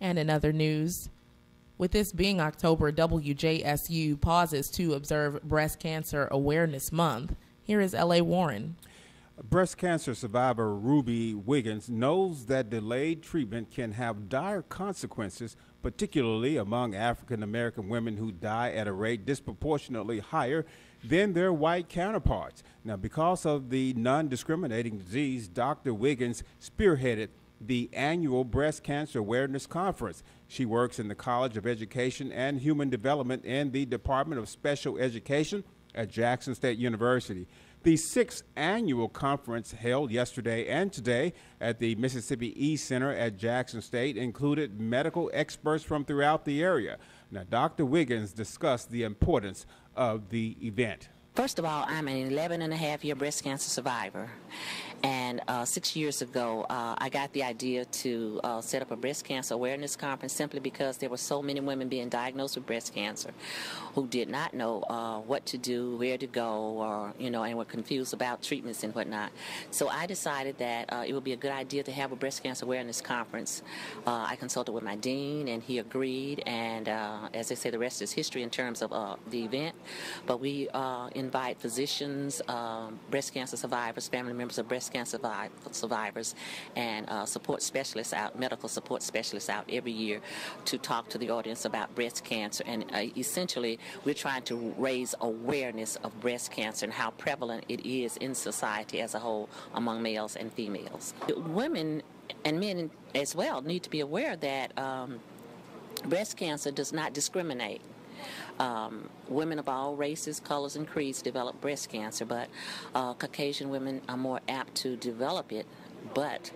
And in other news, with this being October, WJSU pauses to observe Breast Cancer Awareness Month. Here is L.A. Warren. Breast cancer survivor Ruby Wiggins knows that delayed treatment can have dire consequences, particularly among African American women who die at a rate disproportionately higher than their white counterparts. Now, because of the non-discriminating disease, Dr. Wiggins spearheaded the annual Breast Cancer Awareness Conference. She works in the College of Education and Human Development in the Department of Special Education at Jackson State University. The 6th annual conference held yesterday and today at the Mississippi East Center at Jackson State included medical experts from throughout the area. Now, Dr. Wiggins discussed the importance of the event. First of all, I'm an 11-and-a-half-year breast cancer survivor, and 6 years ago, I got the idea to set up a breast cancer awareness conference simply because there were so many women being diagnosed with breast cancer who did not know what to do, where to go, or and were confused about treatments and whatnot. So I decided that it would be a good idea to have a breast cancer awareness conference. I consulted with my dean, and he agreed. And as they say, the rest is history in terms of the event. But we invite physicians, breast cancer survivors, family members of breast cancer survivors, and support specialists out, medical support specialists out every year to talk to the audience about breast cancer. And essentially, we're trying to raise awareness of breast cancer and how prevalent it is in society as a whole among males and females. Women and men as well need to be aware that breast cancer does not discriminate. Women of all races, colors, and creeds develop breast cancer, but Caucasian women are more apt to develop it, but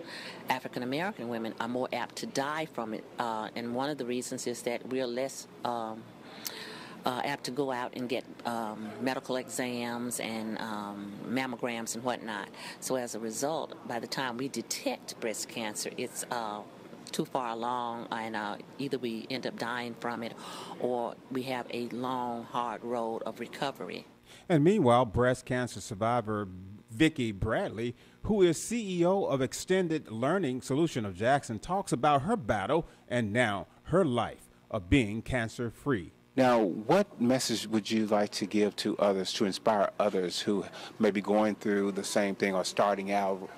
African American women are more apt to die from it. And one of the reasons is that we're less apt to go out and get medical exams and mammograms and whatnot. So as a result, by the time we detect breast cancer, it's too far along, and either we end up dying from it or we have a long, hard road of recovery. And meanwhile, breast cancer survivor Vicki Bradley, who is CEO of Extended Learning Solution of Jackson, talks about her battle and now her life of being cancer-free. Now, what message would you like to give to others, to inspire others who may be going through the same thing or starting out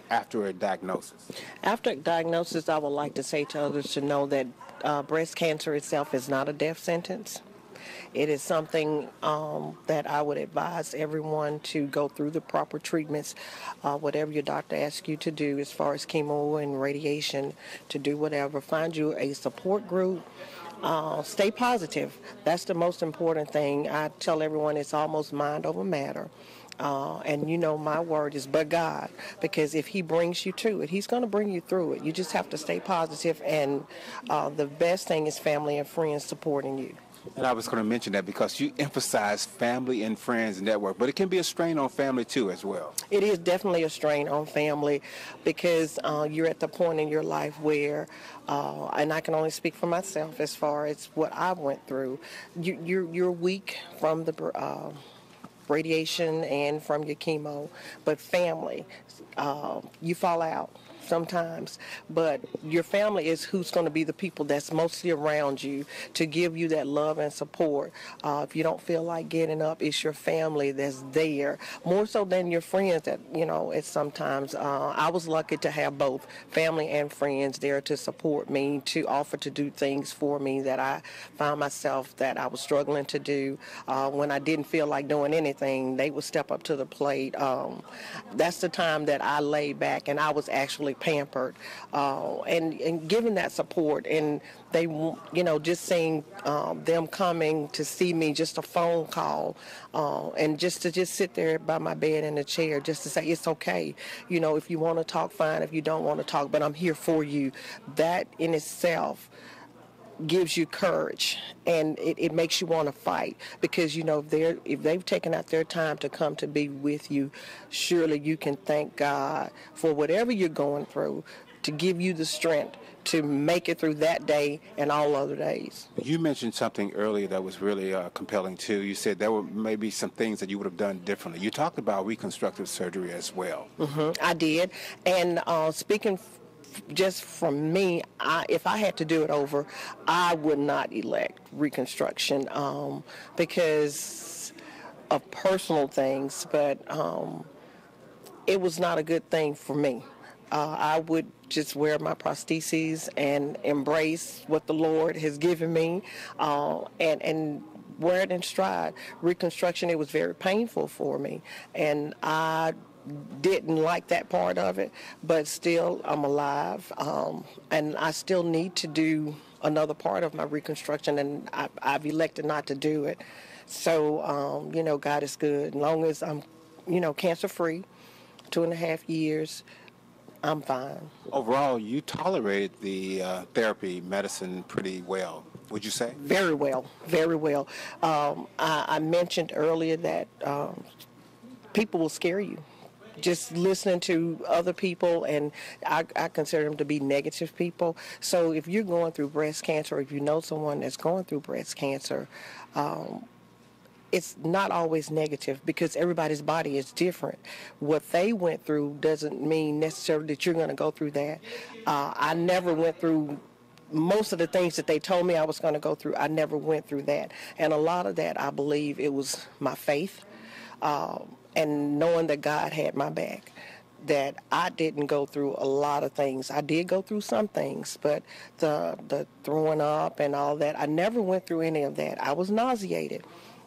after a diagnosis? After a diagnosis, I would like to say to others to know that breast cancer itself is not a death sentence. It is something that I would advise everyone to go through the proper treatments, whatever your doctor asks you to do as far as chemo and radiation, to do whatever. Find you a support group. Stay positive. That's the most important thing. I tell everyone it's almost mind over matter. And my word is but God, because if he brings you to it, he's going to bring you through it. You just have to stay positive, and the best thing is family and friends supporting you. And I was going to mention that because you emphasize family and friends network, but it can be a strain on family too as well. It is definitely a strain on family because you're at the point in your life where, and I can only speak for myself as far as what I went through, you're weak from the radiation and from your chemo, but family, you fall out sometimes, but your family is who's going to be the people that's mostly around you to give you that love and support. If you don't feel like getting up, it's your family that's there, more so than your friends that, it's sometimes. I was lucky to have both family and friends there to support me, to offer to do things for me that I found myself that I was struggling to do. When I didn't feel like doing anything, they would step up to the plate. That's the time that I laid back and I was actually pampered, and given that support, and they, just seeing them coming to see me, just a phone call, and just to sit there by my bed in a chair, just to say it's okay. If you want to talk, fine. If you don't want to talk, but I'm here for you. That in itself gives you courage, and it makes you want to fight, because if they've taken out their time to come to be with you, surely you can thank God for whatever you're going through to give you the strength to make it through that day and all other days. You mentioned something earlier that was really compelling too. You said there were maybe some things that you would have done differently. You talked about reconstructive surgery as well. I did, and speaking just from me, if I had to do it over, I would not elect reconstruction because of personal things, but it was not a good thing for me. I would just wear my prostheses and embrace what the Lord has given me, and wear it in stride. Reconstruction, it was very painful for me, and I didn't like that part of it, but still I'm alive, and I still need to do another part of my reconstruction, and I've elected not to do it. So, God is good. As long as I'm, cancer-free, 2.5 years, I'm fine. Overall, you tolerated the therapy medicine pretty well, would you say? Very well, very well. I mentioned earlier that people will scare you. Just listening to other people, and I consider them to be negative people. So if you're going through breast cancer, or if you know someone that's going through breast cancer, it's not always negative because everybody's body is different. What they went through doesn't mean necessarily that you're going to go through that. I never went through most of the things that they told me I was going to go through. I never went through that. And a lot of that, I believe, it was my faith. And knowing that God had my back, that I didn't go through a lot of things. I did go through some things, but the throwing up and all that, I never went through any of that. I was nauseated,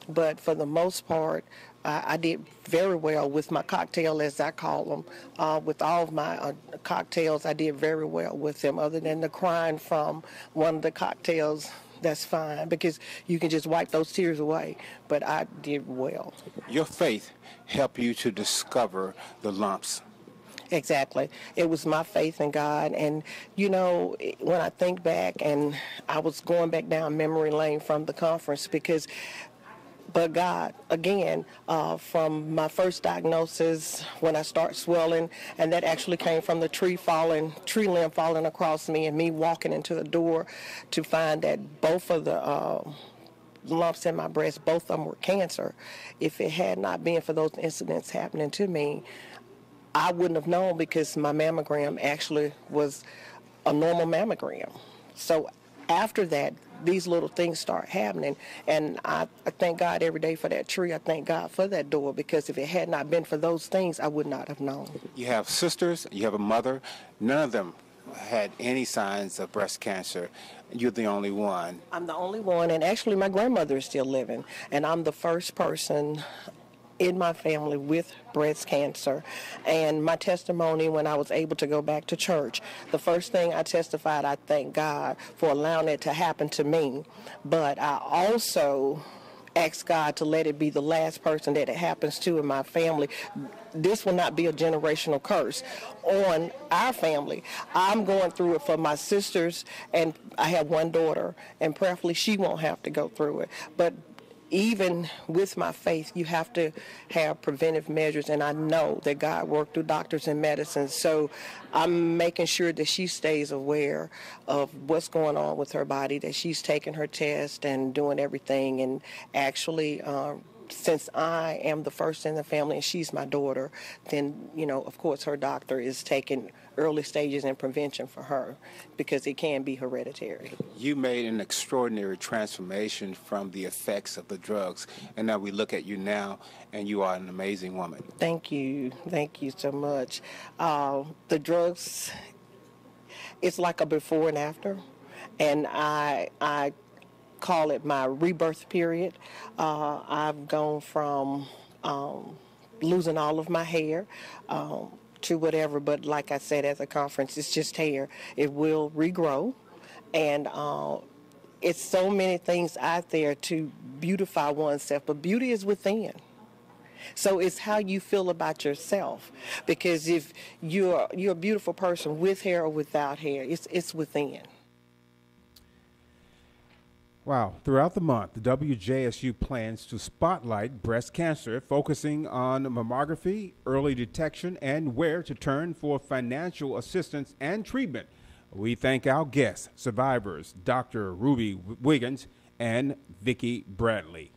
but for the most part, I did very well with my cocktail, as I call them. With all of my cocktails, I did very well with them, other than the crying from one of the cocktails. That's fine, because you can just wipe those tears away, but I did well. Your faith helped you to discover the lumps. Exactly. It was my faith in God. And, when I think back, and I was going back down memory lane from the conference, but God, again, from my first diagnosis, when I start swelling, and that actually came from the tree limb falling across me, and me walking into the door to find that both of the lumps in my breast, both of them were cancer. If it had not been for those incidents happening to me, I wouldn't have known, because my mammogram actually was a normal mammogram. So after that, these little things start happening, and I thank God every day for that tree. I thank God for that door, because if it had not been for those things, I would not have known. You have sisters, you have a mother. None of them had any signs of breast cancer. You're the only one. I'm the only one, and actually my grandmother is still living, and I'm the first person in my family with breast cancer. And my testimony, when I was able to go back to church, the first thing I testified, I thank God for allowing it to happen to me, but I also ask God to let it be the last person that it happens to in my family. This will not be a generational curse on our family. I'm going through it for my sisters, and I have one daughter, and prayerfully she won't have to go through it. But even with my faith, you have to have preventive measures, and I know that God worked through doctors and medicine, so I'm making sure that she stays aware of what's going on with her body, that she's taking her test and doing everything, and actually since I am the first in the family and she's my daughter, then, of course, her doctor is taking early stages in prevention for her, because it can be hereditary. You made an extraordinary transformation from the effects of the drugs, and now we look at you now, and you are an amazing woman. Thank you. Thank you so much. The drugs, it's like a before and after, and I call it my rebirth period. I've gone from losing all of my hair to whatever, but like I said at the conference, it's just hair. It will regrow, and it's so many things out there to beautify oneself, but beauty is within. So it's how you feel about yourself, because if you're a beautiful person with hair or without hair, it's within. Wow. Throughout the month, the WJSU plans to spotlight breast cancer, focusing on mammography, early detection, and where to turn for financial assistance and treatment. We thank our guests, survivors, Dr. Ruby Wiggins and Vicki Bradley.